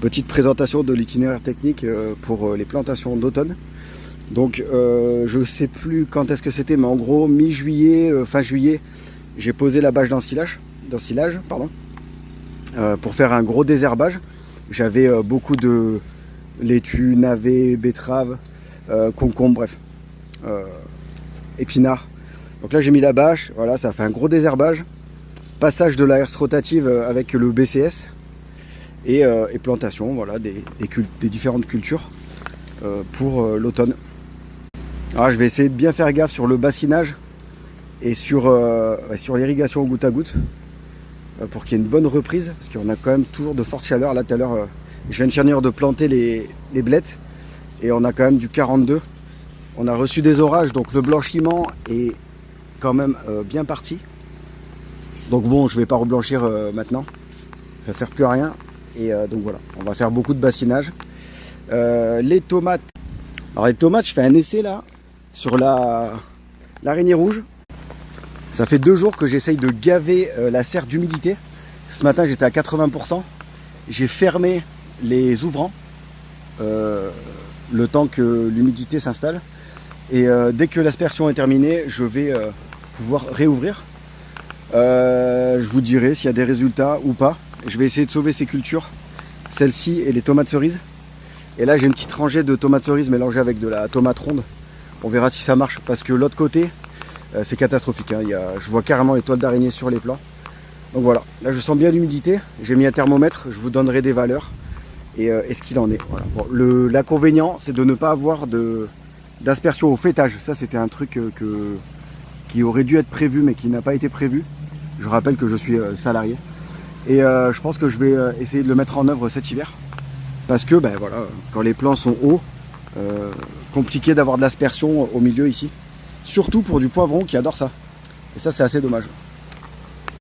Petite présentation de l'itinéraire technique pour les plantations d'automne. Donc je sais plus quand est-ce que c'était, mais en gros mi-juillet, fin juillet, j'ai posé la bâche d'ensilage, pour faire un gros désherbage. J'avais beaucoup de laitue, navets, betteraves, concombres, bref, épinards. Donc là j'ai mis la bâche, voilà, ça fait un gros désherbage. Passage de la herse rotative avec le BCS et plantation, voilà, des différentes cultures pour l'automne. Alors je vais essayer de bien faire gaffe sur le bassinage et sur l'irrigation au goutte à goutte pour qu'il y ait une bonne reprise, parce qu'on a quand même toujours de fortes chaleurs. Là tout à l'heure je viens de finir de planter les blettes et on a quand même du 42. On a reçu des orages, donc le blanchiment est quand même bien parti. Donc bon, je vais pas reblanchir maintenant, ça sert plus à rien. Et donc voilà, on va faire beaucoup de bassinage. Les tomates. Alors les tomates, je fais un essai là sur l'araignée rouge. Ça fait 2 jours que j'essaye de gaver la serre d'humidité. Ce matin j'étais à 80%. J'ai fermé les ouvrants le temps que l'humidité s'installe. Et dès que l'aspersion est terminée, je vais pouvoir réouvrir. Je vous dirai s'il y a des résultats ou pas. Je vais essayer de sauver ces cultures, celle-ci et les tomates cerises. Et là j'ai une petite rangée de tomates cerises mélangées avec de la tomate ronde. On verra si ça marche, parce que l'autre côté c'est catastrophique, hein. Je vois carrément les toiles d'araignée sur les plants. Donc voilà, là je sens bien l'humidité. J'ai mis un thermomètre, je vous donnerai des valeurs et ce qu'il en est. Voilà. Bon, l'inconvénient c'est de ne pas avoir d'aspersion au fêtage. Ça c'était un truc qui aurait dû être prévu mais qui n'a pas été prévu. Je rappelle que je suis salarié. Et je pense que je vais essayer de le mettre en œuvre cet hiver. Parce que ben, voilà, quand les plants sont hauts, compliqué d'avoir de l'aspersion au milieu ici. Surtout pour du poivron qui adore ça. Et ça c'est assez dommage.